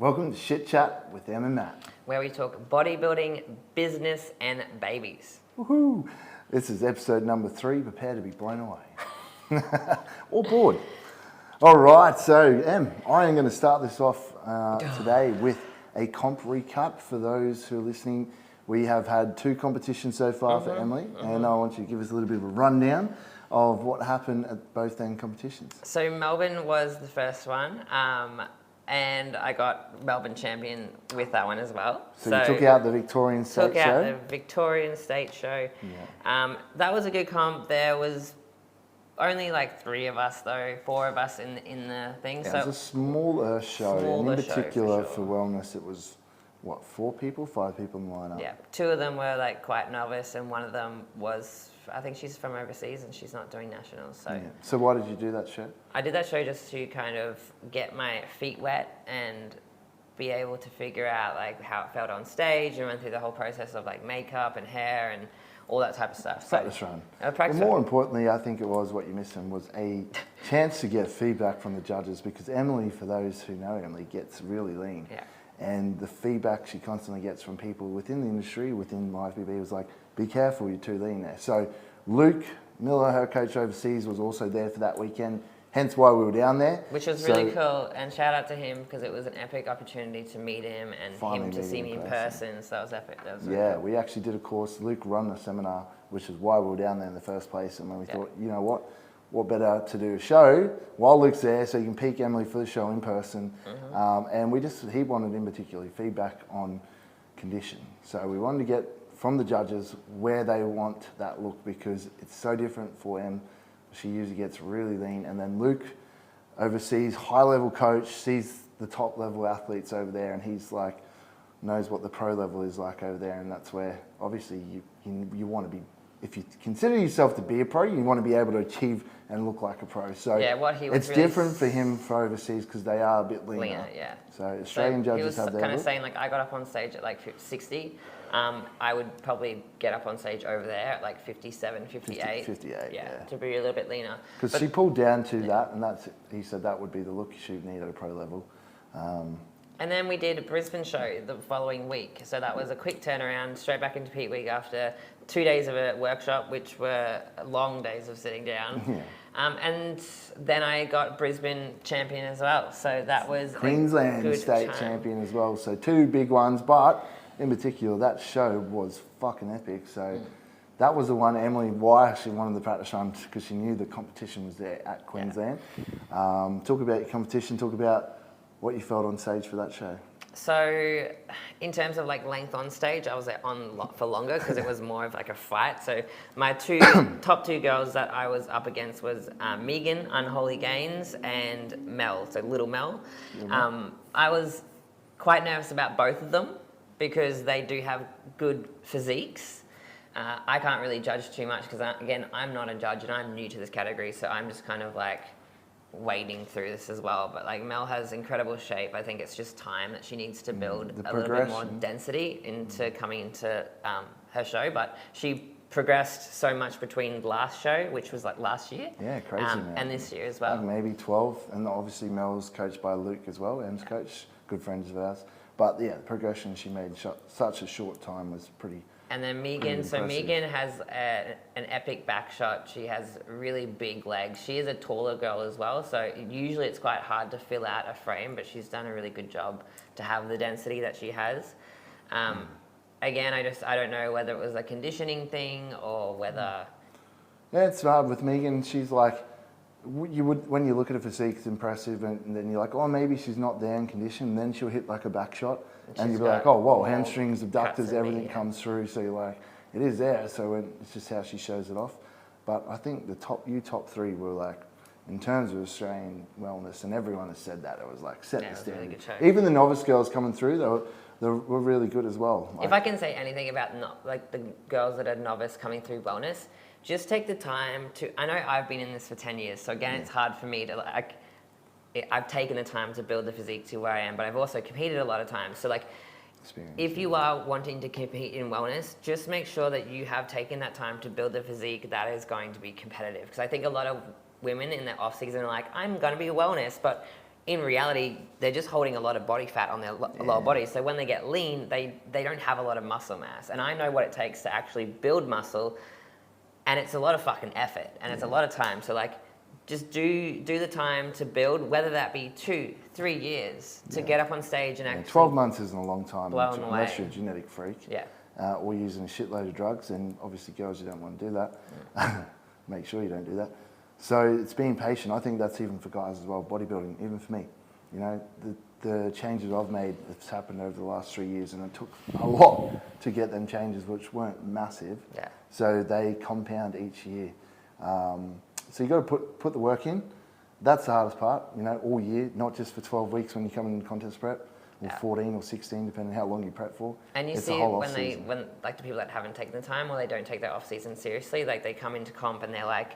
Welcome to Shit Chat with Em and Matt. Where we talk bodybuilding, business, and babies. Woohoo! This is episode number 3. Prepare to be blown away. Or bored. All right, so Em, I am going to start this off today with a comp recap for those who are listening. We have had 2 competitions so far for Emily, and I want you to give us a little bit of a rundown of what happened at both end competitions. So Melbourne was the first one, and I got Melbourne champion with that one as well. So you took out the Victorian State Show? Took out the Victorian State Show. Yeah. That was a good comp. There was only like 3 of us though, 4 of us in the thing. Yeah, so it was a smaller show, and in particular for wellness it was, what, 4 people, 5 people in the lineup? Yeah, 2 of them were like quite novice, and one of them was, I think she's from overseas and she's not doing nationals. So, yeah. So why did you do that show? I did that show just to kind of get my feet wet and be able to figure out like how it felt on stage and run through the whole process of like makeup and hair and all that type of stuff. So, practice run. Practice more run. importantly, I think it was what you missing was a chance to get feedback from the judges, because Emily, for those who know Emily, gets really lean. Yeah. And the feedback she constantly gets from people within the industry, within IFBB, was like, be careful, you're too lean there. So Luke Miller, her coach overseas, was also there for that weekend, hence why we were down there. Which was really cool, and shout out to him, because it was an epic opportunity to meet him and him to see me in person. So that was epic. That was really cool. We actually did a course. Luke run a seminar, which is why we were down there in the first place. And when we thought, you know what better to do a show while Luke's there, so you can peek Emily for the show in person. And he wanted in particular feedback on condition. So we wanted to get from the judges where they want that look, because it's so different for Em. She usually gets really lean, and then Luke overseas, high-level coach, sees the top-level athletes over there, and he's like, knows what the pro level is like over there, and that's where obviously you want to be. If you consider yourself to be a pro, you want to be able to achieve and look like a pro. So it's really different for him for overseas, because they are a bit leaner. Yeah. So Australian judges have their he was kind of look. saying, like, I got up on stage at like 60. I would probably get up on stage over there at like 57, 58. 58, yeah. To be a little bit leaner. Because she pulled down to that, and he said that would be the look she would need at a pro level. And then we did a Brisbane show the following week. So that was a quick turnaround, straight back into Peak Week after 2 days of a workshop, which were long days of sitting down. Yeah. And then I got Brisbane champion as well. So that was Queensland state champion as well. So 2 big ones, but in particular, that show was fucking epic. So that was the one Emily, why she wanted the practice run, because she knew the competition was there at Queensland. Yeah. Talk about your competition, talk about what you felt on stage for that show. So in terms of like length on stage, I was there for longer, because it was more of like a fight. So my top 2 girls that I was up against was Megan, Unholy Gains, and Mel, so Little Mel. I was quite nervous about both of them, because they do have good physiques. I can't really judge too much, because again, I'm not a judge and I'm new to this category, so I'm just kind of like wading through this as well. But like Mel has incredible shape. I think it's just time that she needs to build a little bit more density into coming into her show. But she progressed so much between last show, which was like last year, crazy, man. and this year as well. Like maybe 12, and obviously Mel's coached by Luke as well, Em's coach, good friends of ours. But yeah, the progression she made in such a short time was pretty. And then Megan, so Megan has an epic back shot. She has really big legs. She is a taller girl as well, so usually it's quite hard to fill out a frame, but she's done a really good job to have the density that she has. Again, I don't know whether it was a conditioning thing or whether. Yeah, it's hard with Megan. She's like, when you look at her physique, it's impressive, and then you're like, oh, maybe she's not there in condition, and then she'll hit like a back shot, and you'll be like, oh, whoa, hamstrings, abductors, everything comes through, so you're like, it is there, so it's just how she shows it off. But I think the top 3 were like, in terms of Australian wellness, and everyone has said that, it was like set the standard. Really good show. Even the novice girls coming through, they were really good as well. If I can say anything about like the girls that are novice coming through wellness, just take the time to, I know I've been in this for 10 years, so again, it's hard for me to like, I've taken the time to build the physique to where I am, but I've also competed a lot of times. So like, if you are wanting to compete in wellness, just make sure that you have taken that time to build the physique that is going to be competitive. Because I think a lot of women in their off season are like, I'm going to be wellness, but in reality, they're just holding a lot of body fat on their lower body. So when they get lean, they don't have a lot of muscle mass. And I know what it takes to actually build muscle, and it's a lot of fucking effort, and it's a lot of time. So like, just do the time to build, whether that be 2-3 years to get up on stage and actually 12 months isn't a long time blown unless away. you're a genetic freak. Yeah. Or using a shitload of drugs, and obviously girls, you don't want to do that. Make sure you don't do that. So it's being patient. I think that's even for guys as well, bodybuilding, even for me. You know, the changes I've made, it's happened over the last 3 years, and it took a lot to get them changes, which weren't massive. Yeah. So they compound each year. So you got to put the work in. That's the hardest part, you know, all year, not just for 12 weeks when you come in contest prep, or 14 or 16, depending on how long you prep for. And you it's see a whole when like the people that haven't taken the time or they don't take their off season seriously, like they come into comp and they're like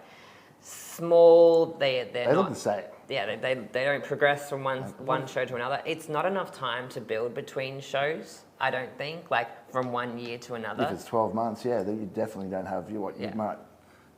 small, they not, look the same. Yeah, they don't progress from one show to another. It's not enough time to build between shows, I don't think, like from 1 year to another. If it's 12 months, yeah, then you definitely don't have you might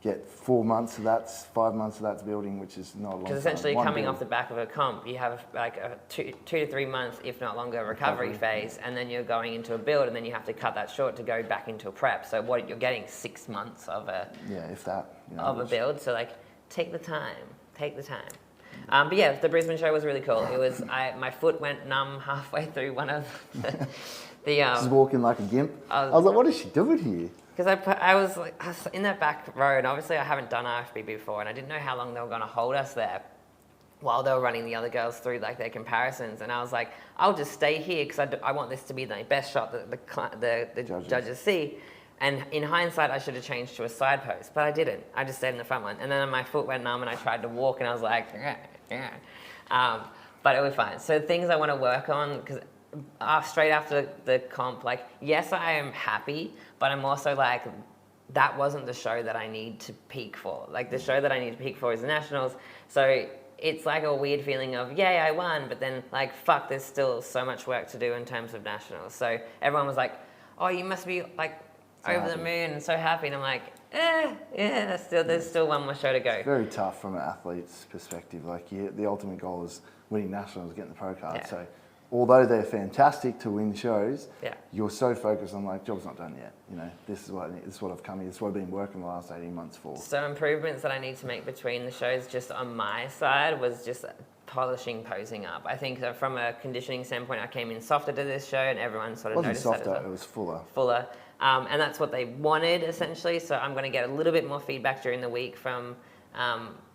get 4 months of that, 5 months of that's building, which is not a long time. Because essentially coming off the back of a comp, you have like a 2 to 3 months, if not longer, recovery phase, and then you're going into a build, and then you have to cut that short to go back into a prep. So what you're getting 6 months of a if that of a build. So like, take the time. But yeah, the Brisbane show was really cool. It was my foot went numb halfway through one of the She's walking like a gimp. I was like, what is she doing here? Because I was in that back row, and obviously I haven't done IFBB before, and I didn't know how long they were going to hold us there while they were running the other girls through like their comparisons. And I was like, I'll just stay here because I want this to be the best shot that the judges see. And in hindsight, I should have changed to a side post, but I didn't. I just stayed in the front one. And then my foot went numb, and I tried to walk, and I was like, but it was fine. So things I want to work on, because straight after the comp, like, yes, I am happy, but I'm also like, that wasn't the show that I need to peak for. Like, the show that I need to peak for is the Nationals. So it's like a weird feeling of, yay, I won, but then like, fuck, there's still so much work to do in terms of Nationals. So everyone was like, oh, you must be like over the moon and so happy. And I'm like, yeah, there's still one more show to go. It's very tough from an athlete's perspective. Like, the ultimate goal is winning Nationals, getting the pro card. Yeah. So although they're fantastic to win shows, you're so focused on like, job's not done yet. You know, this is what I've come here. This is what I've been working the last 18 months for. So improvements that I need to make between the shows, just on my side, was just polishing posing up. I think that from a conditioning standpoint, I came in softer to this show, and everyone sort of noticed that. It wasn't softer, it was fuller. Fuller. And that's what they wanted, essentially. So I'm going to get a little bit more feedback during the week from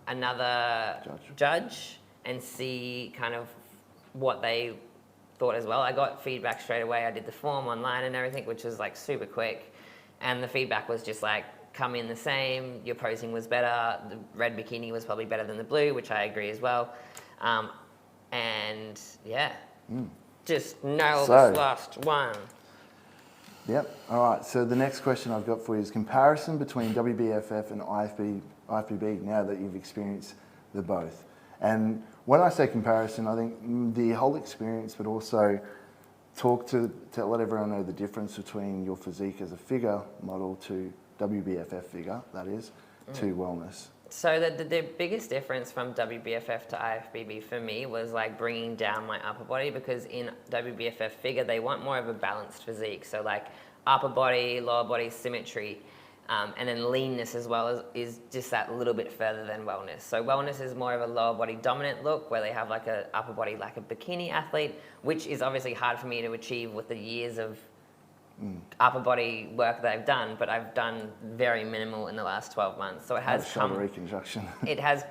another judge and see kind of what they thought as well. I got feedback straight away. I did the form online and everything, which was like super quick. And the feedback was just like, come in the same, your posing was better, the red bikini was probably better than the blue, which I agree as well. And yeah, just nail this last one. Yep. All right. So the next question I've got for you is comparison between WBFF and IFBB now that you've experienced the both. And when I say comparison, I think the whole experience, but also talk to let everyone know the difference between your physique as a figure model to WBFF figure, that is, to wellness. So the biggest difference from WBFF to IFBB for me was like bringing down my upper body, because in WBFF figure, they want more of a balanced physique. So like upper body, lower body symmetry, and then leanness as well is just that little bit further than wellness. So wellness is more of a lower body dominant look where they have like a upper body like a bikini athlete, which is obviously hard for me to achieve with the years of upper body work that I've done, but I've done very minimal in the last 12 months. So it has shoulder reconstruction.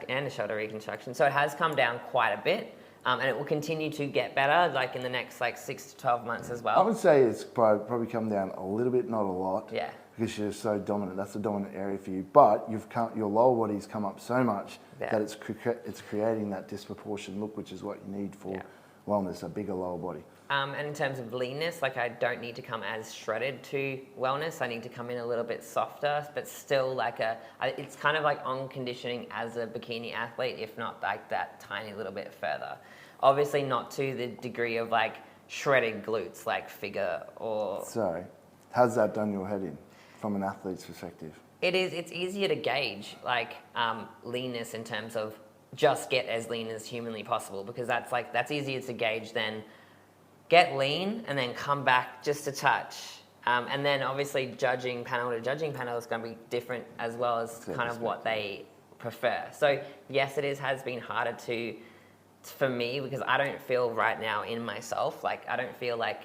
And a shoulder reconstruction. So it has come down quite a bit, and it will continue to get better, like in the next like 6 to 12 months as well. I would say it's probably come down a little bit, not a lot. Yeah. Because you're so dominant. That's the dominant area for you. But your lower body's come up so much that it's creating that disproportionate look, which is what you need for wellness, a bigger lower body. And in terms of leanness, like I don't need to come as shredded to wellness. I need to come in a little bit softer, but still like it's kind of like on conditioning as a bikini athlete, if not like that tiny little bit further. Obviously not to the degree of like shredded glutes, like figure or... So, how's that done your head in from an athlete's perspective? It's easier to gauge like leanness in terms of just get as lean as humanly possible, because that's easier to gauge than get lean and then come back just a touch. And then obviously judging panel to judging panel is going to be different as well as kind of what they prefer. So yes, has been harder for me, because I don't feel right now in myself, like I don't feel like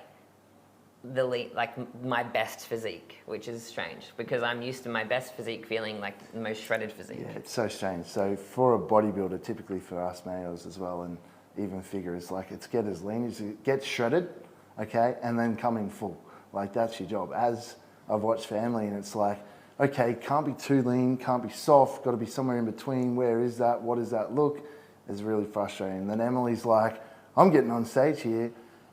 my best physique, which is strange because I'm used to my best physique feeling like the most shredded physique. Yeah, it's so strange. So for a bodybuilder, typically for us males as well, and even figures, like it's get as lean as you get shredded, okay, and then come in full. Like that's your job. As I've watched family, and it's like, okay, can't be too lean, can't be soft, got to be somewhere in between. Where is that? What does that look? It's really frustrating. And then Emily's like, I'm getting on stage here,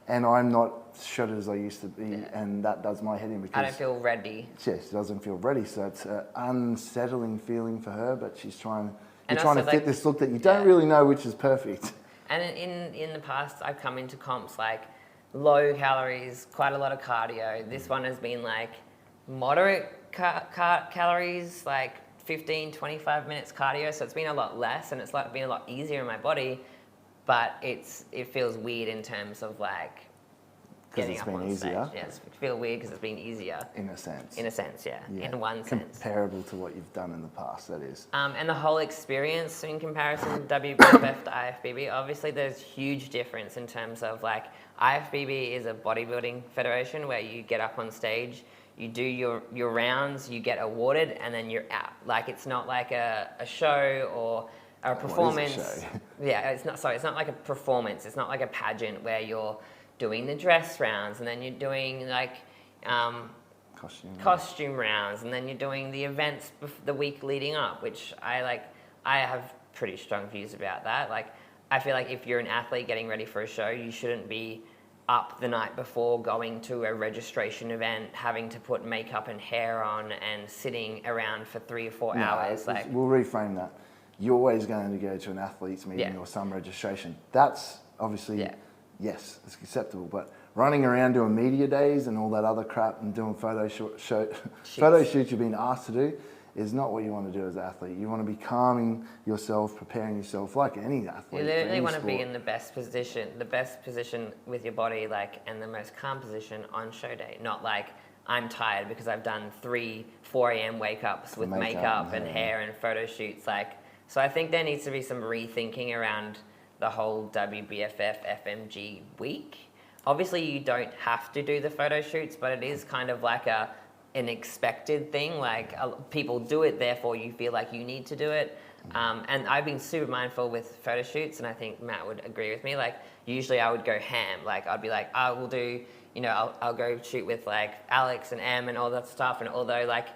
and I'm not shredded as I used to be, and that does my head in because I don't feel ready. Yes, she doesn't feel ready, so it's an unsettling feeling for her. But she's trying to fit this look that you don't really know which is perfect. And in the past, I've come into comps like low calories, quite a lot of cardio. This one has been like moderate calories, like 15, 25 minutes cardio. So it's been a lot less, and it's like been a lot easier in my body. But it feels weird in terms of like getting up on stage. Yes, it feels weird because it's been easier. In a sense. In a sense, yeah. In one sense. Comparable to what you've done in the past, that is. And the whole experience in comparison to WBFF to IFBB, obviously there's huge difference in terms of like IFBB is a bodybuilding federation where you get up on stage, you do your rounds, you get awarded, and then you're out. Like it's not like a show or a performance. What is a show? Yeah, it's not like a performance. It's not like a pageant where you're doing the dress rounds, and then you're doing like costume rounds, and then you're doing the events the week leading up, which I have pretty strong views about that. Like, I feel like if you're an athlete getting ready for a show, you shouldn't be up the night before going to a registration event, having to put makeup and hair on and sitting around for 3 or 4 hours. We'll reframe that. You're always going to go to an athlete's meeting or some registration. That's obviously... Yes, it's acceptable, but running around doing media days and all that other crap and doing photo shoots you've been asked to do is not what you want to do as an athlete. You want to be calming yourself, preparing yourself like any athlete. You literally want to be in the best position with your body, like, and the most calm position on show day. Not like I'm tired because I've done 3, 4 a.m. wake ups with makeup and hair and photo shoots. Like, so I think there needs to be some rethinking around the whole WBFF FMG week. Obviously you don't have to do the photo shoots, but it is kind of like an expected thing. Like people do it, therefore you feel like you need to do it. And I've been super mindful with photo shoots, and I think Matt would agree with me. Like usually I would go ham. Like I'd be like, I will do, I'll go shoot with like Alex and Em and all that stuff. And although like,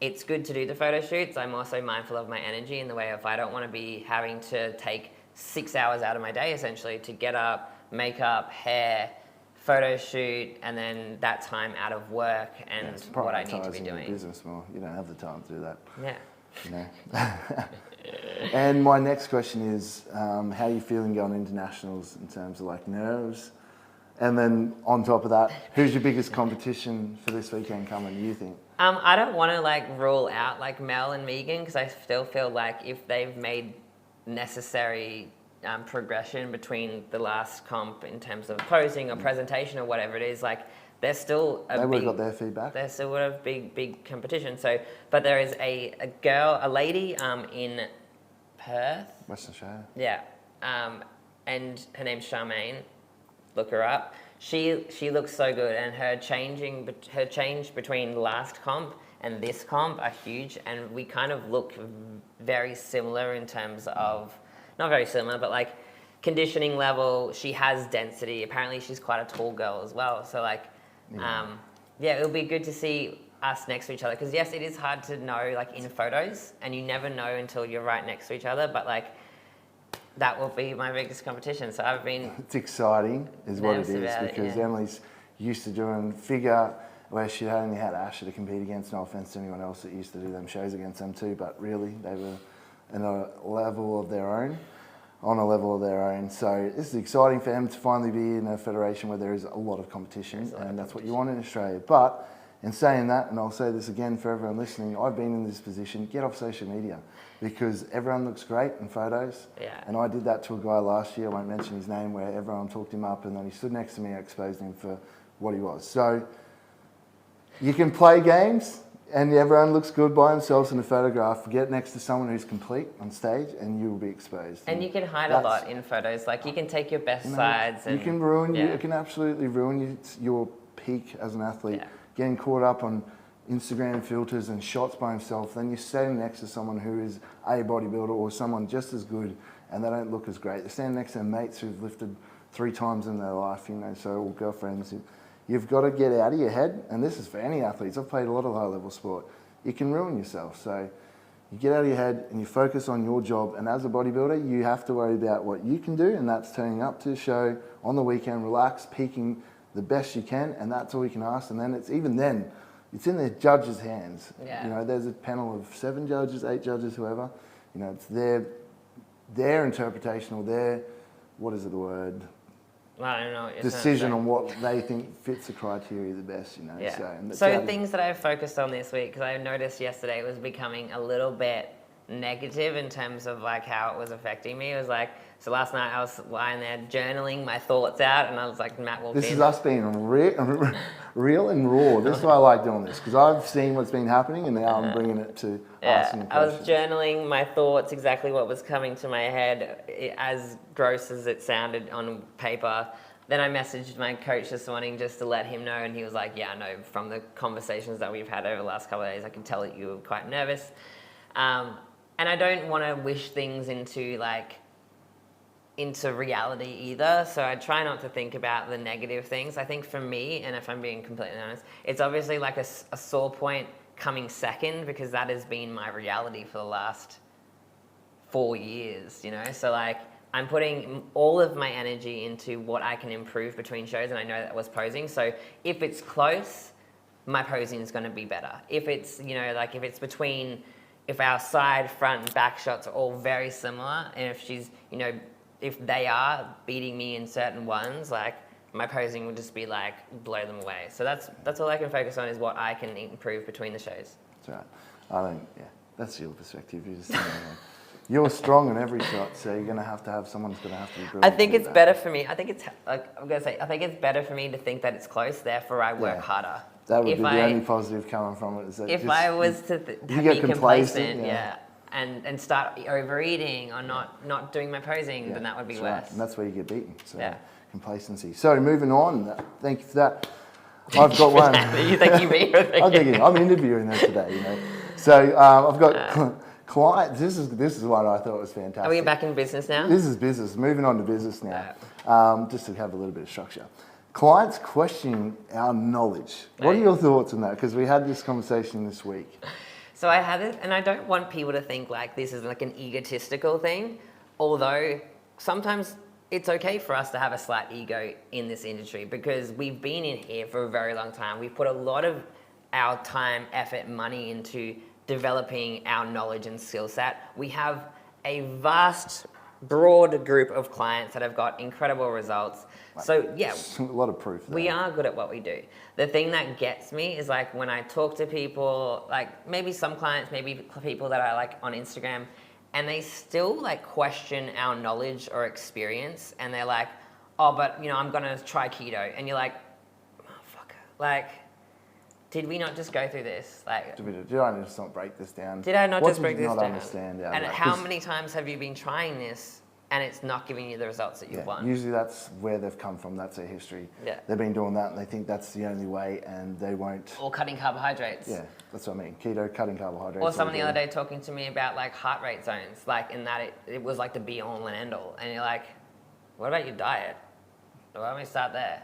it's good to do the photo shoots, I'm also mindful of my energy in the way of I don't want to be having to take 6 hours out of my day essentially to get up, makeup, hair, photo shoot, and then that time out of work and what I need to be doing. Business more. You don't have the time to do that. Yeah. And my next question is, how are you feeling going into nationals in terms of like nerves? And then on top of that, who's your biggest competition for this weekend coming, you think? I don't want to like rule out like Mel and Megan, because I still feel like if they've made necessary progression between the last comp in terms of posing or presentation or whatever it is, like they're still they would have got their feedback. They're still would have big competition. So, but there is a lady in Perth, Western Australia. Yeah, and her name's Charmaine. Look her up. She looks so good, and her change between last comp and this comp are huge, and we kind of look very similar in terms of, not very similar, but like conditioning level. She has density. Apparently she's quite a tall girl as well. So like, it'll be good to see us next to each other, because yes, it is hard to know like in photos, and you never know until you're right next to each other, but like, that will be my biggest competition. So I've been... It's exciting is what it is, because Emily's used to doing figure where she only had Asher to compete against. No offense to anyone else that used to do them shows against them too, but really they were on a level of their own. So this is exciting for them to finally be in a federation where there is a lot of competition, and that's what you want in Australia. But And saying that, and I'll say this again for everyone listening, I've been in this position, get off social media because everyone looks great in photos. Yeah. And I did that to a guy last year, I won't mention his name, where everyone talked him up and then he stood next to me and exposed him for what he was. So you can play games and everyone looks good by themselves in a photograph. Get next to someone who's complete on stage and you will be exposed. And you can hide a lot in photos. Like you can take your best sides. And you can ruin, you can absolutely ruin your peak as an athlete. Yeah. Getting caught up on Instagram filters and shots by himself, then you're standing next to someone who is a bodybuilder or someone just as good and they don't look as great. They're standing next to their mates who've lifted 3 times in their life, or girlfriends. You've got to get out of your head, and this is for any athletes. I've played a lot of high-level sport. You can ruin yourself. So you get out of your head and you focus on your job, and as a bodybuilder, you have to worry about what you can do, and that's turning up to the show on the weekend, relax, peaking the best you can, and that's all you can ask. And then it's in the judge's hands. Yeah. There's a panel of 7 judges, 8 judges, whoever. It's their interpretation or their, I don't know. decision on what they think fits the criteria the best. Yeah. So things that I focused on this week, because I noticed yesterday it was becoming a little bit negative in terms of like how it was affecting me. It was like, so last night I was lying there journaling my thoughts out, and I was like, Matt walked in. This is us being real and raw. This is why I like doing this, because I've seen what's been happening, and now I'm bringing it to asking a question. I was journaling my thoughts, exactly what was coming to my head, as gross as it sounded on paper. Then I messaged my coach this morning just to let him know, and he was like, yeah, no, from the conversations that we've had over the last couple of days, I can tell that you were quite nervous. And I don't want to wish things into reality either. So I try not to think about the negative things. I think for me, and if I'm being completely honest, it's obviously like a sore point coming second, because that has been my reality for the last 4 years, So like I'm putting all of my energy into what I can improve between shows, and I know that was posing. So if it's close, my posing is going to be better. If it's, if it's between, if our side, front, and back shots are all very similar, and if she's, if they are beating me in certain ones, like my posing would just be like blow them away. So that's all I can focus on, is what I can improve between the shows. That's right. That's your perspective. You're strong in every shot, so you're going to have someone's going to have to be brilliant. I think it's better for me. I think it's better for me to think that it's close. Therefore, I work harder. That would be the only positive coming from it. Is that if I was to be complacent, and start overeating or not doing my posing, then that would be worse. Right. And that's where you get beaten. So complacency. So moving on. Thank you for that. I've got one. You think you mean? I'm interviewing her today. So I've got clients. This is one I thought was fantastic. Are we back in business now? This is business. Moving on to business now. Just to have a little bit of structure. Clients questioning our knowledge. What are your thoughts on that? Because we had this conversation this week. So I had it, and I don't want people to think like this is like an egotistical thing, although sometimes it's okay for us to have a slight ego in this industry, because we've been in here for a very long time. We've put a lot of our time, effort, money into developing our knowledge and skill set. We have a vast, broad group of clients that have got incredible results. So a lot of proof there. We are good at what we do. The thing that gets me is like when I talk to people, like maybe some clients, maybe people that I like on Instagram, and they still like question our knowledge or experience, and they're like, oh, but I'm gonna try keto, and you're like, oh, fuck, like, did we not just go through this? Like, did I just not break this down? Did I not just break this down? Understand? And how many times have you been trying this and it's not giving you the results that you want? Usually that's where they've come from. That's their history. Yeah. They've been doing that and they think that's the only way, and they won't. Or cutting carbohydrates. Yeah, that's what I mean. Keto, cutting carbohydrates. Or someone the other day talking to me about like heart rate zones, like in that it was like the be all and end all. And you're like, what about your diet? Why don't we start there?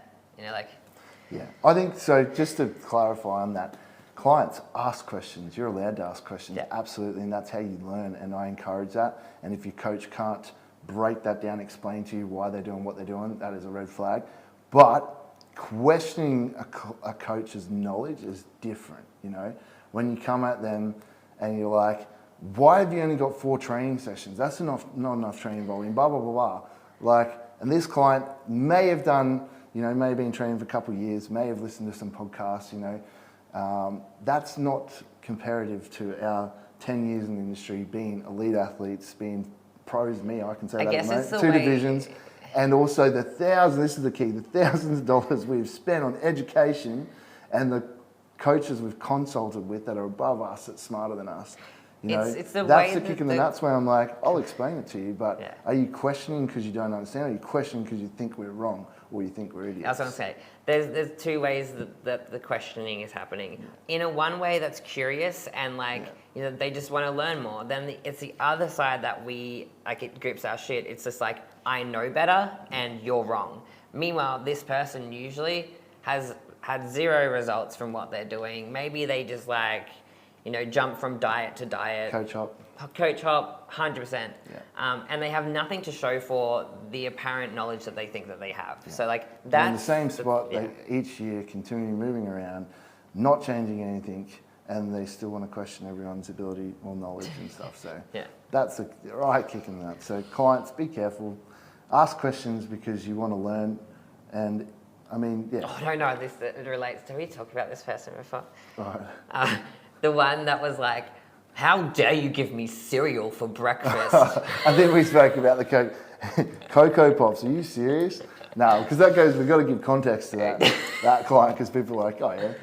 Yeah, I think so. Just to clarify on that, clients ask questions. You're allowed to ask questions, absolutely, and that's how you learn. And I encourage that. And if your coach can't break that down, explain to you why they're doing what they're doing, that is a red flag. But questioning a coach's knowledge is different. When you come at them and you're like, "Why have you only got 4 training sessions? That's not enough training volume." Blah blah blah blah. And this client may have done, may have been training for a couple of years, may have listened to some podcasts, That's not comparative to our 10 years in the industry, being elite athletes, being pros. I can say I that guess at the it's moment. the Two way- divisions. And also this is the key, the thousands of dollars we've spent on education and the coaches we've consulted with that are above us, that's smarter than us. It's the that's way the kick in the nuts where I'm like, I'll explain it to you, but are you questioning because you don't understand? Or are you questioning because you think we're wrong or you think we're idiots? I was going to say, there's two ways that the questioning is happening. In a one way that's curious and they just want to learn more. Then it's the other side that it grips our shit. It's just like, I know better and you're wrong. Meanwhile, this person usually has had zero results from what they're doing. Maybe they just jump from diet to diet. Coach hop, 100%. Yeah. And they have nothing to show for the apparent knowledge that they think that they have. Yeah. So They're that's in the same spot, they each year continually moving around, not changing anything, and they still want to question everyone's ability or knowledge and stuff. So that's the right kick in the nuts. So clients, be careful. Ask questions because you want to learn. And I mean, Oh, no, this relates to, we talked about this person before. Right. The one that was like, how dare you give me cereal for breakfast? I think we spoke about the Cocoa Pops. Are you serious? No, because we've got to give context to that client because people are like, oh yeah.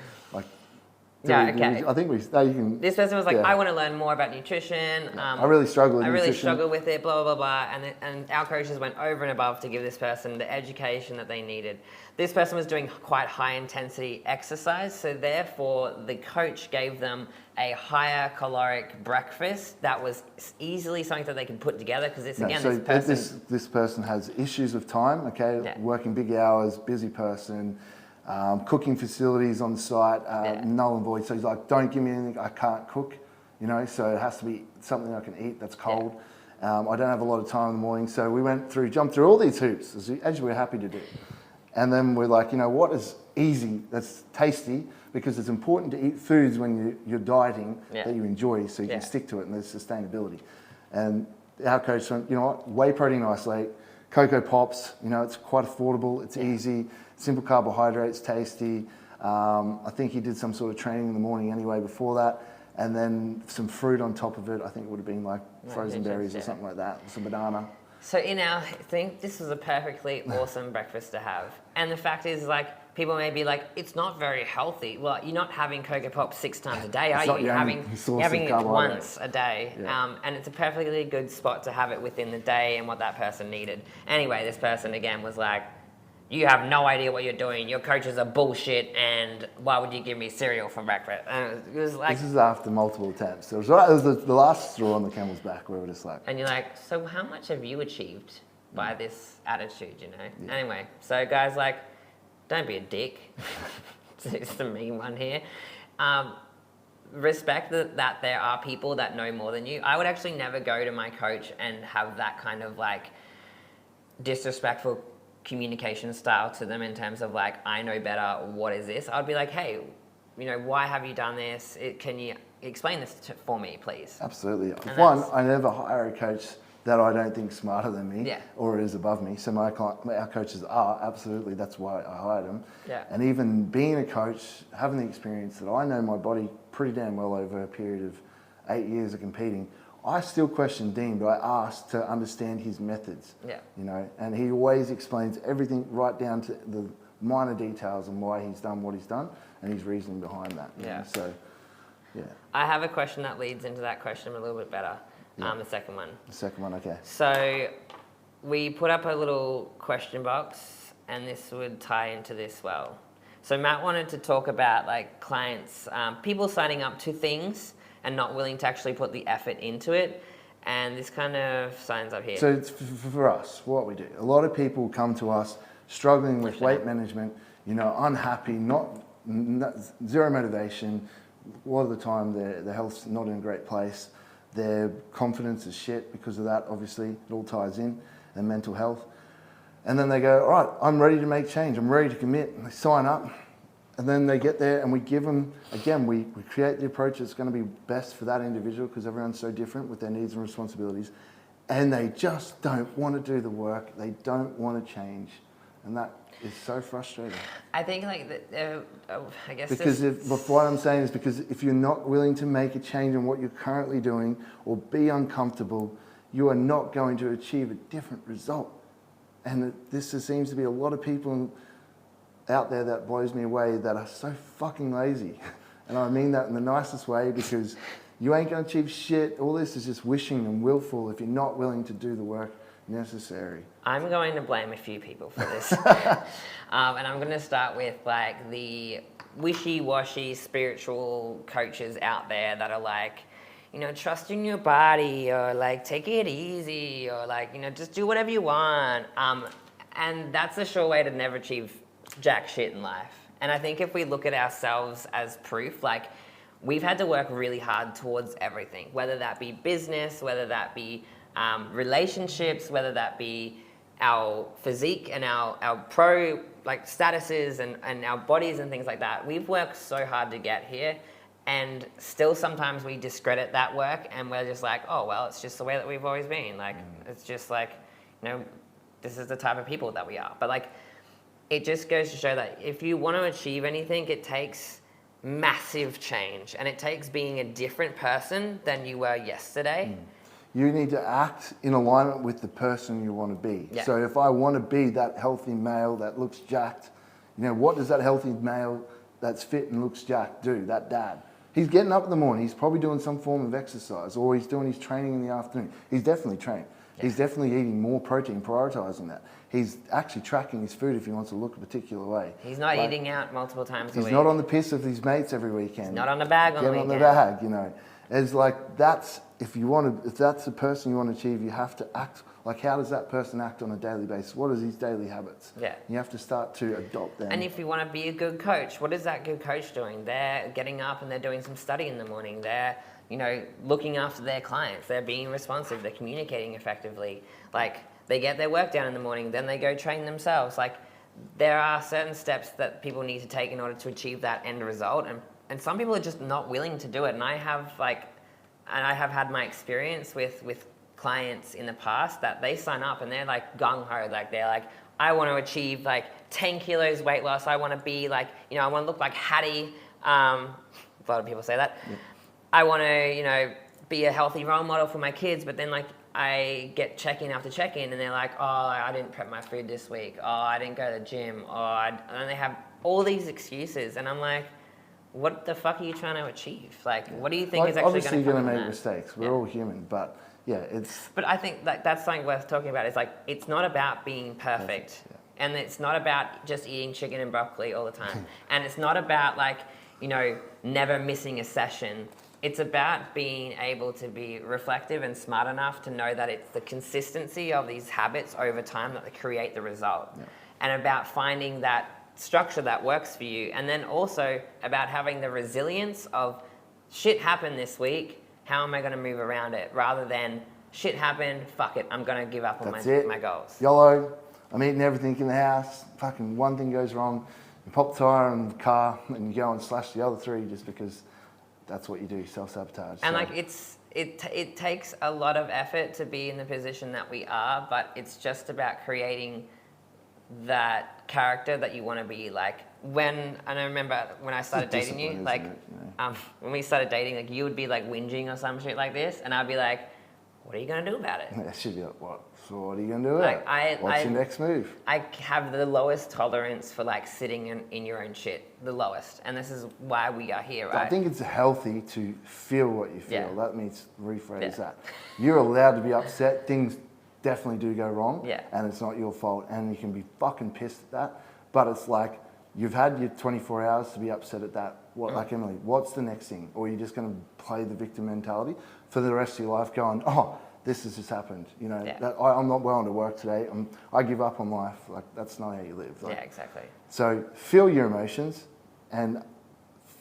I think you can. This person was like, I want to learn more about nutrition. I really struggle with nutrition. I really struggle with it, blah, blah, blah. And our coaches went over and above to give this person the education that they needed. This person was doing quite high intensity exercise, so therefore the coach gave them a higher caloric breakfast that was easily something that they could put together because this person has issues with time, working big hours, busy person. Cooking facilities on site, null and void. So he's like, don't give me anything I can't cook, so it has to be something I can eat that's cold. I don't have a lot of time in the morning. So we jumped through all these hoops, as we're happy to do. And then we're like, what is easy, that's tasty, because it's important to eat foods when you're dieting that you enjoy so you can stick to it and there's sustainability. And our coach went, whey protein isolate, Cocoa Pops, it's quite affordable, it's easy. Simple carbohydrates, tasty. I think he did some sort of training in the morning anyway before that. And then some fruit on top of it. I think it would have been like frozen berries or something like that. Some banana. So in our thing, this was a perfectly awesome breakfast to have. And the fact is, people may be like, it's not very healthy. Well, you're not having Cocoa Pops 6 times a day, are you? You're having it once a day. Yeah. And it's a perfectly good spot to have it within the day and what that person needed. Anyway, this person again was like, you have no idea what you're doing. Your coaches are bullshit, and why would you give me cereal for breakfast? And it was like... This is after multiple attempts. It was the last straw on the camel's back where we're just like... And you're like, so how much have you achieved by this attitude, Yeah. Anyway, so guys, don't be a dick. It's the mean one here. Respect that there are people that know more than you. I would actually never go to my coach and have that kind of disrespectful communication style to them in terms of I know better, what is this? I'd be like, hey, why have you done this? Can you explain this for me, please? Absolutely. One, I never hire a coach that I don't think smarter than me or is above me. So our coaches are, absolutely, that's why I hired them. Yeah. And even being a coach, having the experience that I know my body pretty damn well over a period of 8 years of competing, I still question Dean, but I ask to understand his methods. Yeah. And he always explains everything right down to the minor details and why he's done what he's done and his reasoning behind that. So, I have a question that leads into that question a little bit better. The second one. The second one, okay. So we put up a little question box, and this would tie into this well. So Matt wanted to talk about clients, people signing up to things and not willing to actually put the effort into it. And this kind of signs up here. So it's for us, what we do. A lot of people come to us struggling with weight management, unhappy, zero motivation. A lot of the time their health's not in a great place. Their confidence is shit because of that, obviously. It all ties in, and mental health. And then they go, all right, I'm ready to make change. I'm ready to commit. And they sign up. And then they get there and we give them, again, we create the approach that's going to be best for that individual because everyone's so different with their needs and responsibilities. And they just don't want to do the work. They don't want to change. And that is so frustrating. I think like I guess Because what I'm saying is because if you're not willing to make a change in what you're currently doing or be uncomfortable, you are not going to achieve a different result. And this just seems to be a lot of people out there that blows me away that are so fucking lazy. And I mean that in the nicest way, because you ain't going to achieve shit. All this is just wishing and willful if you're not willing to do the work necessary. I'm going to blame a few people for this. And I'm going to start with like the wishy-washy spiritual coaches out there that are like, you know, trust in your body, or like take it easy, or like, you know, just do whatever you want. And that's a sure way to never achieve jack shit in life. And I think if we look at ourselves as proof, like we've had to work really hard towards everything, whether that be business, whether that be relationships, whether that be our physique and our pro like statuses and our bodies and things like that. We've worked so hard to get here, and still sometimes we discredit that work, and we're just like, oh well, it's just the way that we've always been. Like it's just like, you know, this is the type of people that we are. But like, it just goes to show that if you want to achieve anything, it takes massive change, and it takes being a different person than you were yesterday. You need to act in alignment with the person you want to be. Yeah. So if I want to be that healthy male that looks jacked, you know, what does that healthy male that's fit and looks jacked do? That dad. He's getting up in the morning. He's probably doing some form of exercise, or he's doing his training in the afternoon. He's definitely training. Yeah. He's definitely eating more protein, prioritizing that. He's actually tracking his food if he wants to look a particular way. He's not eating out multiple times a week. He's not on the piss of his mates every weekend. He's not on the bag on the weekend. Get on the bag, you know. It's like that's if that's the person you want to achieve, you have to act like, how does that person act on a daily basis? What are his daily habits? Yeah. You have to start to adopt them. And if you want to be a good coach, what is that good coach doing? They're getting up and they're doing some study in the morning. They're, you know, looking after their clients. They're being responsive. They're communicating effectively. Like, they get their work done in the morning, then they go train themselves. Like, there are certain steps that people need to take in order to achieve that end result. And some people are just not willing to do it. And I have had my experience with clients in the past that they sign up and they're like gung-ho. Like, they're like, I want to achieve like 10 kilos weight loss. I want to be like, you know, I want to look like Hattie. A lot of people say that. Yeah. I want to, you know, be a healthy role model for my kids. But then like, I get check-in after check-in and they're like, oh, I didn't prep my food this week. Oh, I didn't go to the gym. And they have all these excuses. And I'm like, what the fuck are you trying to achieve? Like, what do you think is actually going to come? Obviously, you're going to make mistakes. We're all human, but yeah, it's... But I think like that's something worth talking about. It's like, it's not about being perfect. Yeah. And it's not about just eating chicken and broccoli all the time. And it's not about like, you know, never missing a session. It's about being able to be reflective and smart enough to know that it's the consistency of these habits over time that create the result. Yeah. And about finding that structure that works for you. And then also about having the resilience of shit happened this week, how am I going to move around it? Rather than shit happened, fuck it, I'm going to give up on my goals. YOLO, I'm eating everything in the house, fucking one thing goes wrong, you pop the tyre on the car and you go and slash the other three just because that's what you do, self-sabotage. And like it takes a lot of effort to be in the position that we are, but it's just about creating that character that you want to be. Like when I remember when I started dating you, like when we started dating, like you would be like whinging or some shit like this, and I'd be like, what are you gonna do about it? Yeah, she'd be like, what? So what are you gonna do about it? What's your next move? I have the lowest tolerance for like sitting in your own shit, the lowest, and this is why we are here, right? I think it's healthy to feel what you feel. Yeah. That means rephrase that. You're allowed to be upset. Things definitely do go wrong, and it's not your fault, and you can be fucking pissed at that. But it's like you've had your 24 hours to be upset at that. What, like Emily, what's the next thing? Or are you just going to play the victim mentality for the rest of your life, going, oh, this has just happened. You know, that I'm not well into work today. I give up on life. Like, that's not how you live. Like, yeah, exactly. So feel your emotions and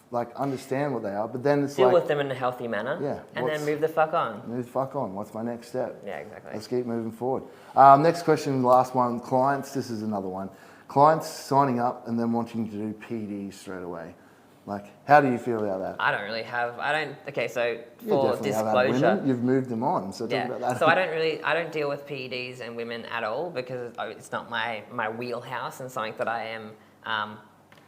like understand what they are, but then it's deal with them in a healthy manner. Yeah. And then move the fuck on. Move the fuck on. What's my next step? Yeah, exactly. Let's keep moving forward. Next question, last one. Clients. This is another one. Clients signing up and then wanting to do PD straight away. Like, how do you feel about that? Okay, so You for definitely have had disclosure, women, you've moved them on, so talk about that. So I don't deal with PEDs and women at all because it's not my wheelhouse and something that I am,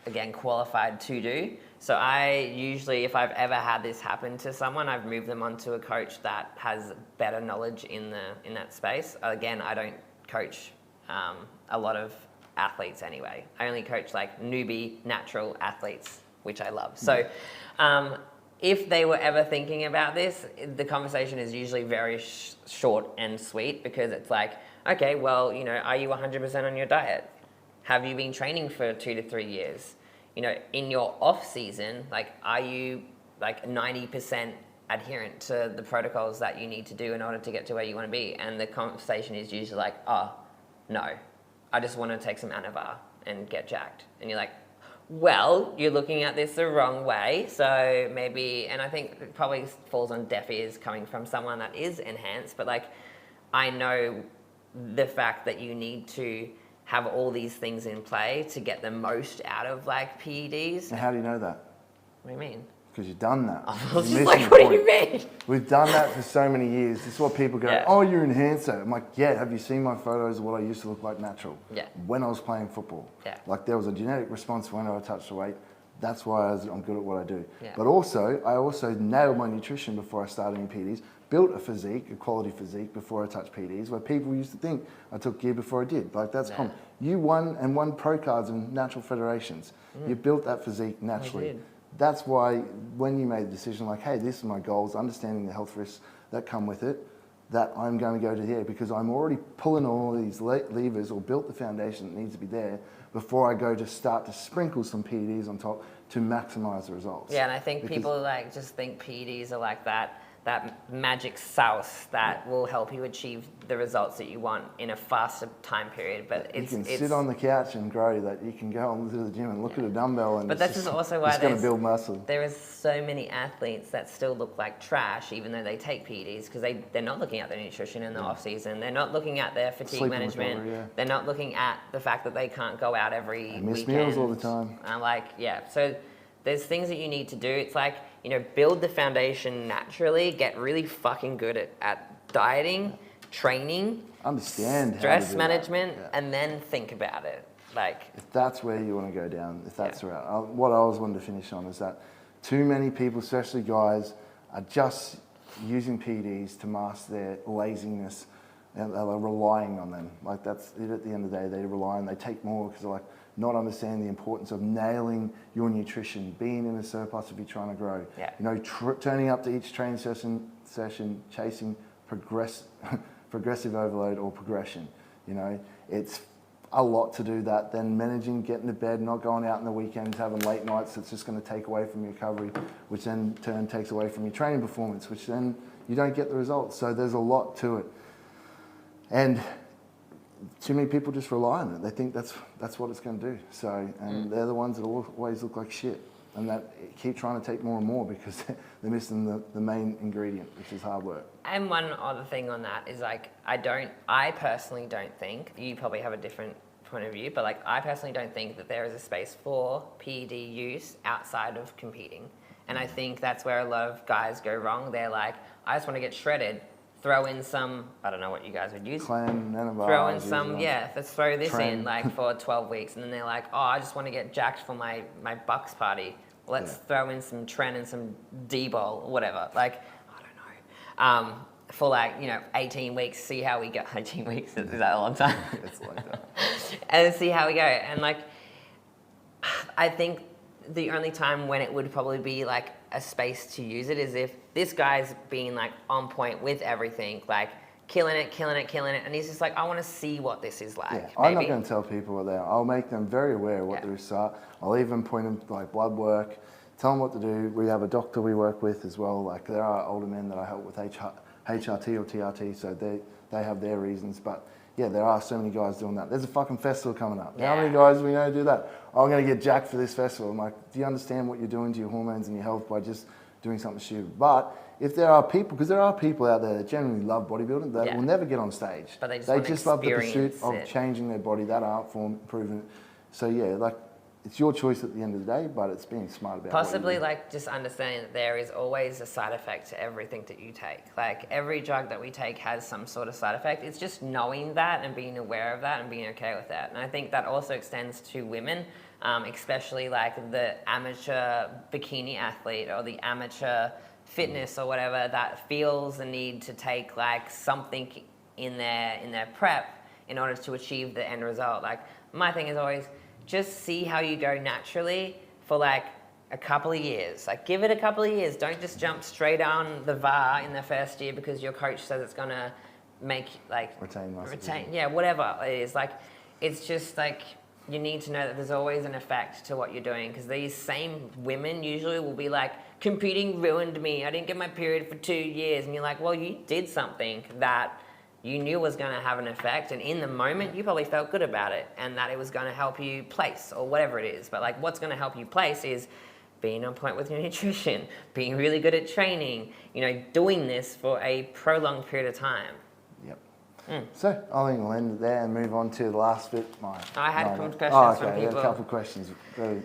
again, qualified to do. So I usually, if I've ever had this happen to someone, I've moved them onto a coach that has better knowledge in that space. Again, I don't coach a lot of athletes anyway. I only coach like newbie natural athletes, which I love. So if they were ever thinking about this, the conversation is usually very short and sweet because it's like, okay, well, are you 100% on your diet? Have you been training for 2 to 3 years? In your off season, like, are you like 90% adherent to the protocols that you need to do in order to get to where you want to be? And the conversation is usually like, oh, no, I just want to take some Anavar and get jacked. And you're like, well, you're looking at this the wrong way. So maybe, and I think it probably falls on deaf ears coming from someone that is enhanced, but like, I know the fact that you need to have all these things in play to get the most out of like PEDs. And how do you know that? What do you mean? Because you've done that. I was just like, what do you mean? We've done that for so many years. This is what people go, oh, you're an enhancer. I'm like, yeah, have you seen my photos of what I used to look like natural? Yeah. When I was playing football. Yeah. Like, there was a genetic response when I touched the weight. That's why I'm good at what I do. Yeah. But also, I also nailed my nutrition before I started in PEDs, built a physique, a quality physique before I touched PEDs, where people used to think I took gear before I did. Like, that's common. You won pro cards in natural federations. You built that physique naturally. I did. That's why when you made the decision, like, hey, this is my goals, understanding the health risks that come with it, that I'm going to go to here because I'm already pulling all these levers or built the foundation that needs to be there before I go to start to sprinkle some PEDs on top to maximize the results. Yeah, and I think people like just think PEDs are like that magic sauce that will help you achieve the results that you want in a faster time period. But you can sit on the couch and grow that. You can go on to the gym and look at a dumbbell, and but that's just also why it's going to build muscle. There is so many athletes that still look like trash, even though they take PEDs, because they're not looking at their nutrition in the off season. They're not looking at their fatigue management. Recovery, They're not looking at the fact that they can't go out every weekend. Miss meals all the time. So there's things that you need to do. It's like, build the foundation naturally, get really fucking good at dieting, training, understand stress management, and then think about it. Like, if that's where you want to go down, if that's the route. What I always wanted to finish on is that too many people, especially guys, are just using PEDs to mask their laziness, and they're relying on them. Like, that's it. At the end of the day, they rely on, they take more because they're like, not understanding the importance of nailing your nutrition, being in a surplus if you're trying to grow. Yeah. Turning up to each training session, chasing progressive overload or progression. It's a lot to do that. Then managing getting to bed, not going out in the weekends, having late nights. That's just going to take away from your recovery, which then in turn takes away from your training performance, which then you don't get the results. So there's a lot to it, and too many people just rely on it. They think that's what it's going to do. So, and they're the ones that always look like shit, and that keep trying to take more and more because they're missing the main ingredient, which is hard work. And one other thing on that is like, I personally don't think, you probably have a different point of view, but like, I personally don't think that there is a space for PED use outside of competing. And I think that's where a lot of guys go wrong. They're like, I just want to get shredded. Throw in some, I don't know what you guys would use. Clan, throw in some, let's throw this in like for 12 weeks. And then they're like, oh, I just want to get jacked for my Bucks party. Let's throw in some Tren and some D-bol or whatever. Like, I don't know. For like, 18 weeks, see how we go. 18 weeks, is that a long time? It's like that. And see how we go. And like, I think the only time when it would probably be like a space to use it is if this guy's being like on point with everything, like killing it, and he's just like, I want to see what this is like. Yeah, I'm not going to tell people what they are. I'll make them very aware of what the risks are. I'll even point them to like blood work, tell them what to do. We have a doctor we work with as well. Like, there are older men that I help with HRT or TRT, so they have their reasons. But yeah, there are so many guys doing that. There's a fucking festival coming up. How many guys we know do that? Oh, I'm going to get jacked for this festival. I'm like, do you understand what you're doing to your hormones and your health by just doing something stupid? But if there are people, because there are people out there that generally love bodybuilding, that will never get on stage. But they just love the pursuit of it. changing their body, that art form, improving it. So yeah, like, it's your choice at the end of the day, but it's being smart about Possibly what you do. like just understanding that there is always a side effect to everything that you take. Like every drug that we take has some sort of side effect. It's just knowing that and being aware of that and being okay with that. And I think that also extends to women, especially like the amateur bikini athlete or the amateur fitness or whatever that feels the need to take like something in their prep in order to achieve the end result. Like my thing is always just see how you go naturally for like a couple of years. Like give it a couple of years. Don't just jump straight on the VAR in the first year because your coach says it's gonna make like Retain muscle. yeah, whatever it is. Like it's just like you need to know that there's always an effect to what you're doing, because these same women usually will be like, competing ruined me. I didn't get my period for 2 years. And you're like, well, you did something that you knew was going to have an effect, and in the moment you probably felt good about it and that it was going to help you place or whatever it is. But like what's going to help you place is being on point with your nutrition, being really good at training, you know, doing this for a prolonged period of time. Yep. So I think we'll end it there and move on to the last bit. I had some questions okay, from people. A couple of questions. Good.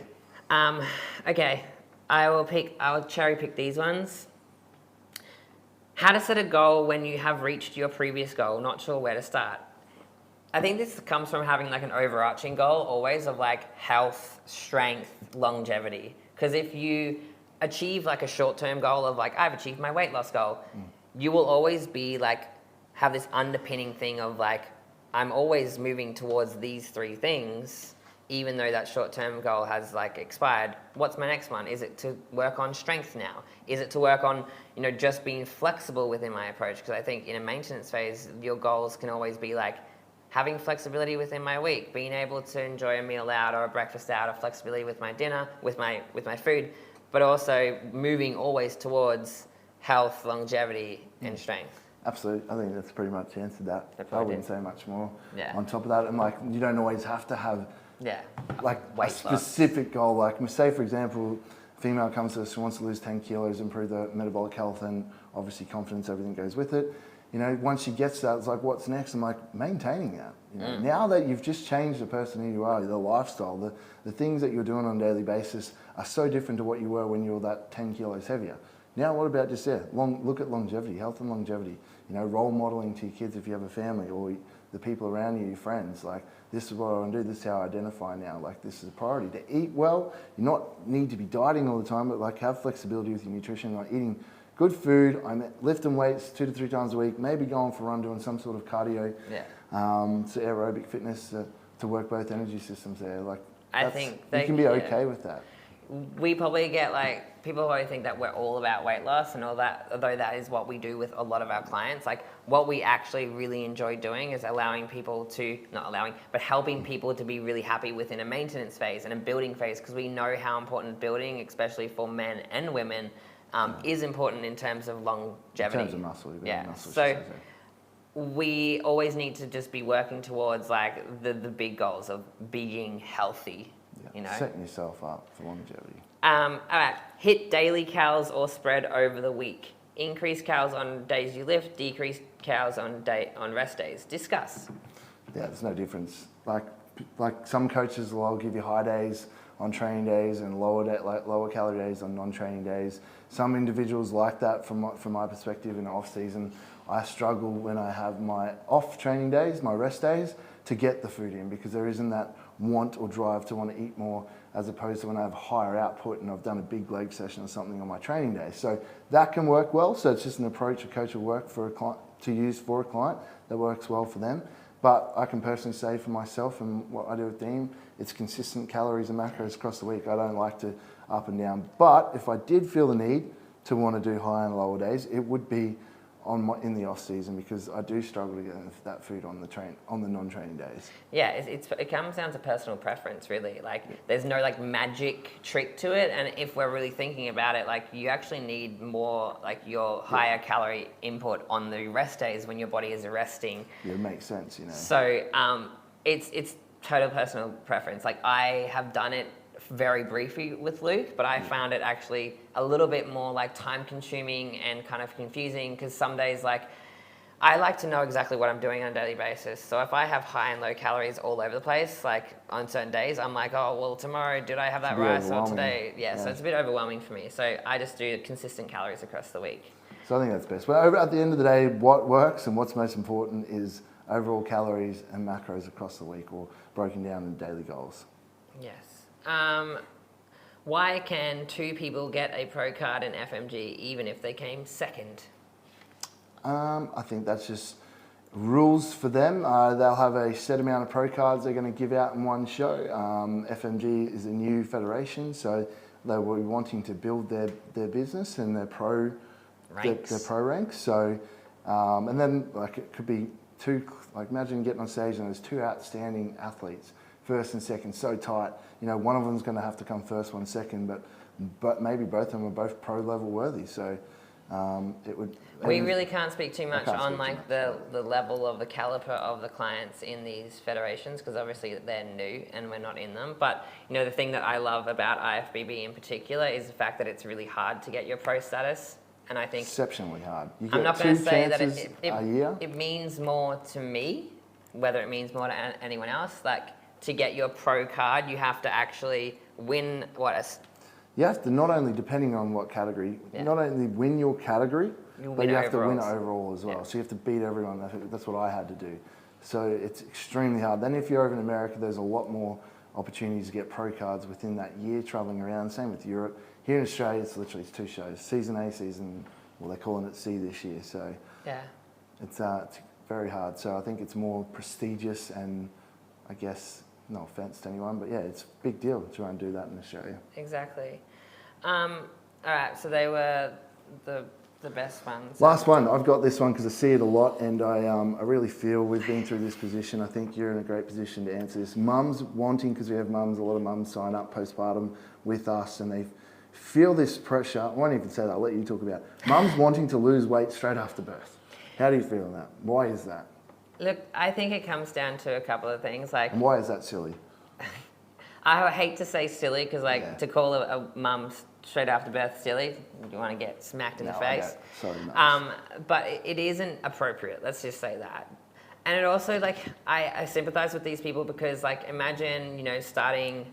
Okay, I'll cherry pick these ones. How to set a goal when you have reached your previous goal, not sure where to start. I think this comes from having like an overarching goal always of like health, strength, longevity. Because if you achieve like a short-term goal of like, I've achieved my weight loss goal, you will always be like, have this underpinning thing of like, I'm always moving towards these 3 things, even though that short-term goal has like expired. What's my next one? Is it to work on strength now? Is it to work on, you know, just being flexible within my approach? Because I think in a maintenance phase, your goals can always be like having flexibility within my week, being able to enjoy a meal out or a breakfast out, or flexibility with my dinner, with my food, but also moving always towards health, longevity, and strength. Absolutely. I think that's pretty much answered that. I wouldn't say much more on top of that. And like, you don't always have to have like a specific goal. Like say, for example, a female comes to us who wants to lose 10 kilos, improve their metabolic health, and obviously confidence, everything goes with it. You know, once she gets that, it's like, what's next? I'm like, maintaining that. You know, now that you've just changed the person who you are, the lifestyle, the things that you're doing on a daily basis are so different to what you were when you were that 10 kilos heavier. Now, what about just look at longevity, health and longevity. You know, role modeling to your kids if you have a family, or the people around you, your friends. Like, this is what I want to do. This is how I identify now. Like, this is a priority. To eat well, you not need to be dieting all the time, but like have flexibility with your nutrition, like eating good food. I'm lifting weights 2 to 3 times a week. Maybe going for a run, doing some sort of cardio. So aerobic fitness to work both energy systems there. Like, I think you can be okay with that. We probably get like, people probably think that we're all about weight loss and all that, although that is what we do with a lot of our clients. Like what we actually really enjoy doing is allowing people to, not allowing, but helping people to be really happy within a maintenance phase and a building phase, because we know how important building, especially for men and women, is important in terms of longevity. In terms of muscle, muscle. So we always need to just be working towards like the big goals of being healthy. You know, setting yourself up for longevity. All right, hit daily calories or spread over the week. Increase calories on days you lift, decrease calories on rest days. Discuss. Yeah, there's no difference. Like some coaches will give you high days on training days and lower calorie days on non-training days. Some individuals like that from my perspective in off season. I struggle when I have my off training days, my rest days, to get the food in, because there isn't that want or drive to want to eat more, as opposed to when I have higher output and I've done a big leg session or something on my training day. So that can work well. So it's just an approach a coach will work for a client to use for a client that works well for them. But I can personally say for myself and what I do with Dean, it's consistent calories and macros across the week. I don't like to up and down. But if I did feel the need to want to do high and lower days, it would be in the off season, because I do struggle to get that food on the non-training days. Yeah, it comes down to personal preference, really. Like there's no like magic trick to it, and if we're really thinking about it, like you actually need more like your higher calorie input on the rest days when your body is resting. Yeah, it makes sense, you know. So it's total personal preference. Like I have done it very briefly with Luke, but I found it actually a little bit more like time consuming and kind of confusing, because some days like I like to know exactly what I'm doing on a daily basis. So if I have high and low calories all over the place, like on certain days, I'm like, oh, well, tomorrow, did I have that rice or today? Yeah, so it's a bit overwhelming for me. So I just do consistent calories across the week. So I think that's best. But at the end of the day, what works and what's most important is overall calories and macros across the week, or broken down into daily goals. Yes. Why can 2 people get a pro card in FMG even if they came second? I think that's just rules for them. They'll have a set amount of pro cards they're going to give out in one show. FMG is a new federation, so they will be wanting to build their business and their pro ranks. So, and then like it could be 2. Like imagine getting on stage and there's 2 outstanding athletes, first and second, so tight. You know, one of them's going to have to come first, one second, but maybe both of them are both pro level worthy. So. It would. We really can't speak too much on like the level of the caliper of the clients in these federations, because obviously they're new and we're not in them. But you know, the thing that I love about IFBB in particular is the fact that it's really hard to get your pro status, and I think exceptionally hard. I'm not going to say that it means more to me, whether it means more to anyone else. Like to get your pro card, you have to actually win You have to not only, depending on what category, not only win your category, but you have to win overall as well. Yeah. So you have to beat everyone. That's what I had to do. So it's extremely hard. Then if you're over in America, there's a lot more opportunities to get pro cards within that year, traveling around. Same with Europe. Here in Australia, it's 2 shows. Season A, they're calling it C this year. So yeah, it's very hard. So I think it's more prestigious and I guess, no offense to anyone, but yeah, it's a big deal to try and do that in Australia. Exactly. All right, so they were the best ones. Last one, I've got this one because I see it a lot, and I really feel we've been through this position. I think you're in a great position to answer this. Mums wanting, because we have mums, a lot of mums sign up postpartum with us, and they feel this pressure. I won't even say that, I'll let you talk about it. Mums wanting to lose weight straight after birth. How do you feel on that? Why is that? Look, I think it comes down to a couple of things. And why is that silly? I hate to say silly because, to call a mum straight after birth silly, you want to get smacked in the face. Sorry, but it isn't appropriate. Let's just say that. And it also, I sympathize with these people because, imagine, starting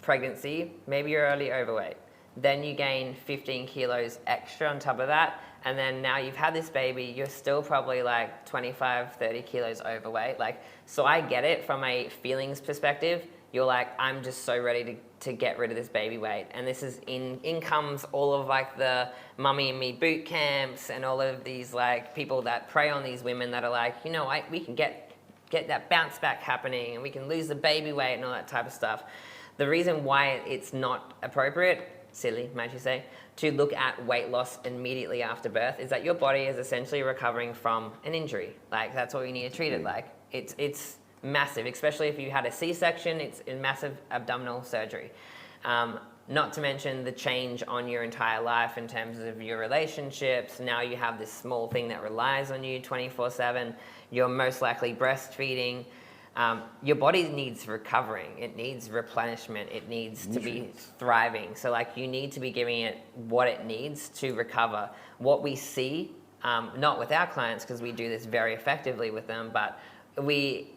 pregnancy, maybe you're early overweight. Then you gain 15 kilos extra on top of that. And then now you've had this baby, you're still probably 25, 30 kilos overweight. So I get it from a feelings perspective. You're like, I'm just so ready to get rid of this baby weight. And this is in comes all of the Mummy and Me boot camps and all of these people that prey on these women that are we can get that bounce back happening and we can lose the baby weight and all that type of stuff. The reason why it's not appropriate, silly, might you say, to look at weight loss immediately after birth is that your body is essentially recovering from an injury. That's what you need to treat it like. It's massive, especially if you had a C-section, it's a massive abdominal surgery. Not to mention the change on your entire life in terms of your relationships. Now you have this small thing that relies on you 24/7. You're most likely breastfeeding. Your body needs recovering. It needs replenishment. It needs to be thriving. So you need to be giving it what it needs to recover. What we see, not with our clients because we do this very effectively with them, but we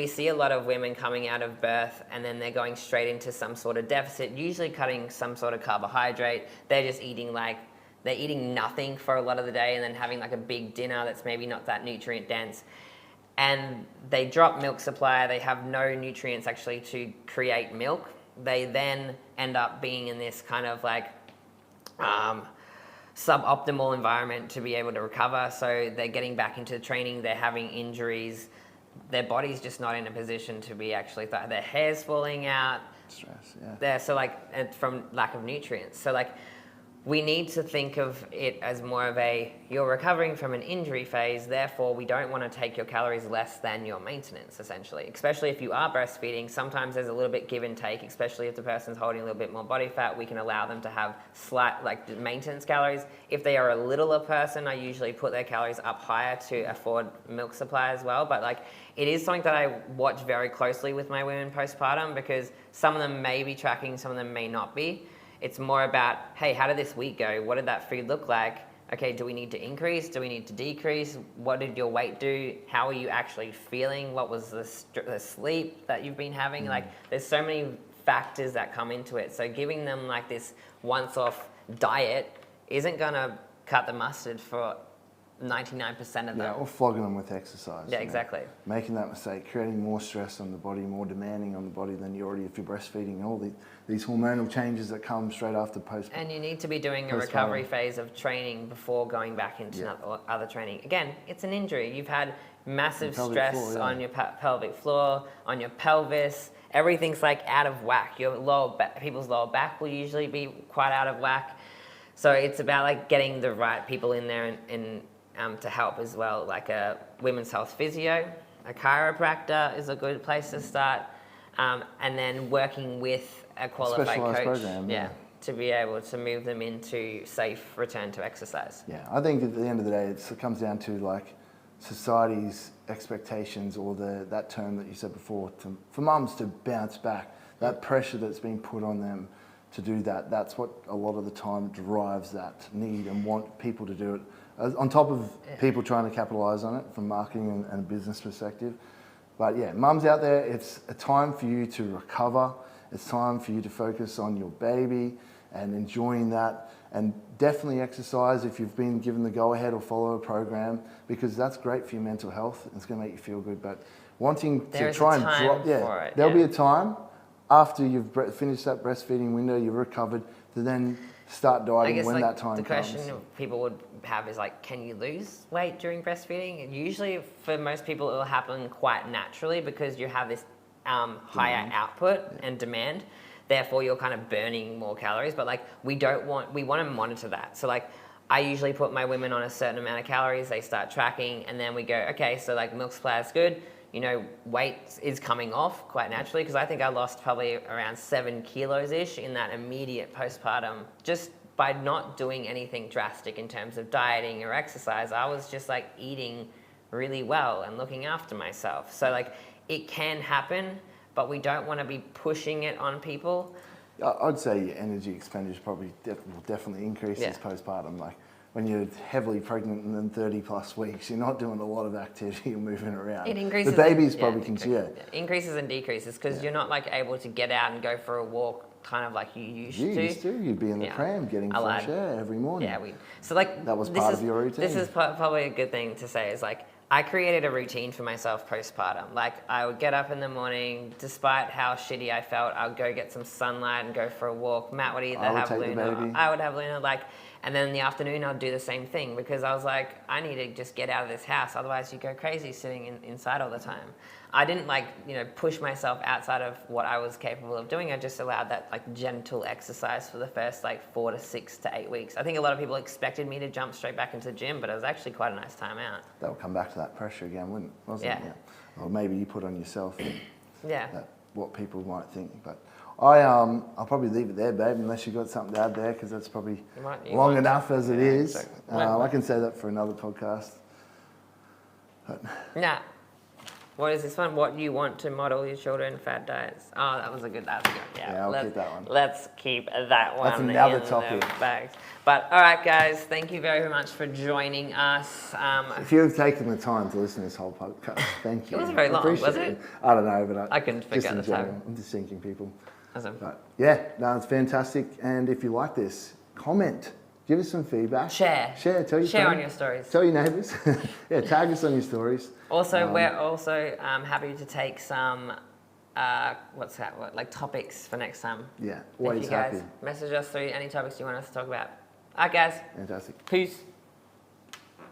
see a lot of women coming out of birth and then they're going straight into some sort of deficit, usually cutting some sort of carbohydrate. They're just eating they're eating nothing for a lot of the day and then having a big dinner that's maybe not that nutrient dense. And they drop milk supply, they have no nutrients actually to create milk. They then end up being in this kind of suboptimal environment to be able to recover. So they're getting back into training, they're having injuries. Their body's just not in a position to be actually, their hair's falling out. Stress, yeah. They're from lack of nutrients. So we need to think of it as more of you're recovering from an injury phase, therefore we don't want to take your calories less than your maintenance, essentially. Especially if you are breastfeeding, sometimes there's a little bit give and take, especially if the person's holding a little bit more body fat, we can allow them to have slight, maintenance calories. If they are a littler person, I usually put their calories up higher to afford milk supply as well. But it is something that I watch very closely with my women postpartum because some of them may be tracking, some of them may not be. It's more about, hey, how did this week go? What did that food look like? okay, do we need to increase? Do we need to decrease? What did your weight do? How are you actually feeling? What was the sleep that you've been having? Like, there's so many factors that come into it. So giving them like this once-off diet isn't gonna cut the mustard for 99% of them. Yeah, or flogging them with exercise. Yeah, exactly. Making that mistake, creating more stress on the body, more demanding on the body than you already if you're breastfeeding. All these hormonal changes that come straight after postpartum. And you need to be doing a recovery phase of training before going back into other training. Again, it's an injury. You've had massive stress on your pelvic floor, on your pelvis. Everything's like out of whack. Your people's lower back will usually be quite out of whack. So it's about like getting the right people in there and to help as well, like a women's health physio, a chiropractor is a good place to start, and then working with a qualified coach program, to be able to move them into safe return to exercise. Yeah, I think at the end of the day, it comes down to like society's expectations, or that term that you said before, for mums to bounce back, that pressure that's being put on them to do that. That's what a lot of the time drives that need and want people to do it. On top of people trying to capitalise on it from marketing and a business perspective. But yeah, mums out there, it's a time for you to recover. It's time for you to focus on your baby and enjoying that. And definitely exercise if you've been given the go-ahead, or follow a program, because that's great for your mental health. It's going to make you feel good. But wanting to try and drop, there'll be a time after you've finished that breastfeeding window, you've recovered, to then start dieting when that time comes. The question people would have is like, can you lose weight during breastfeeding? And usually for most people it will happen quite naturally because you have this higher output and demand. Therefore you're kind of burning more calories. But like we want to monitor that. So like I usually put my women on a certain amount of calories, they start tracking, and then we go, okay, so like milk supply is good. You know, weight is coming off quite naturally, because I think I lost probably around 7 kilos-ish in that immediate postpartum, just by not doing anything drastic in terms of dieting or exercise. I was just like eating really well and looking after myself. So like it can happen, but we don't want to be pushing it on people. I'd say your energy expenditure probably will definitely increase this postpartum. Like when you're heavily pregnant and then 30 plus weeks, you're not doing a lot of activity or moving around. It increases. The baby's probably increases and decreases, because you're not like able to get out and go for a walk kind of like you used to. You'd be in the pram getting fresh air every morning. Yeah, so like that was part of your routine. This is probably a good thing to say, is like I created a routine for myself postpartum. Like I would get up in the morning, despite how shitty I felt, I would go get some sunlight and go for a walk. Matt would either have Luna. I would have Luna, and then in the afternoon I'd do the same thing, because I was like, I need to just get out of this house, otherwise you go crazy sitting inside all the time. I didn't push myself outside of what I was capable of doing. I just allowed that gentle exercise for the first 4 to 6 to 8 weeks. I think a lot of people expected me to jump straight back into the gym, but it was actually quite a nice time out. That would come back to that pressure again, wasn't it? Yeah. Or maybe you put on yourself. What people might think, but I'll probably leave it there, babe, unless you've got something to add there, because that's probably long enough as it is. Exactly. I can say that for another podcast. Nah. What is this one? What you want to model your children fad diets? Oh, that was a good. Yeah, I'll keep that one. Let's keep that one. That's another topic. Bags. But all right, guys, thank you very much for joining us. If you've taken the time to listen to this whole podcast, thank you. It was very long, was it? I don't know, but I couldn't figure out the time. I'm just thinking people. Awesome. But yeah, no, it's fantastic. And if you like this, comment. Give us some feedback. Share. Tell your friends. On your stories. Tell your neighbours. Tag us on your stories. Also, we're also happy to take some, topics for next time. Yeah, always happy. Message us through any topics you want us to talk about. All right, guys. Fantastic. Peace.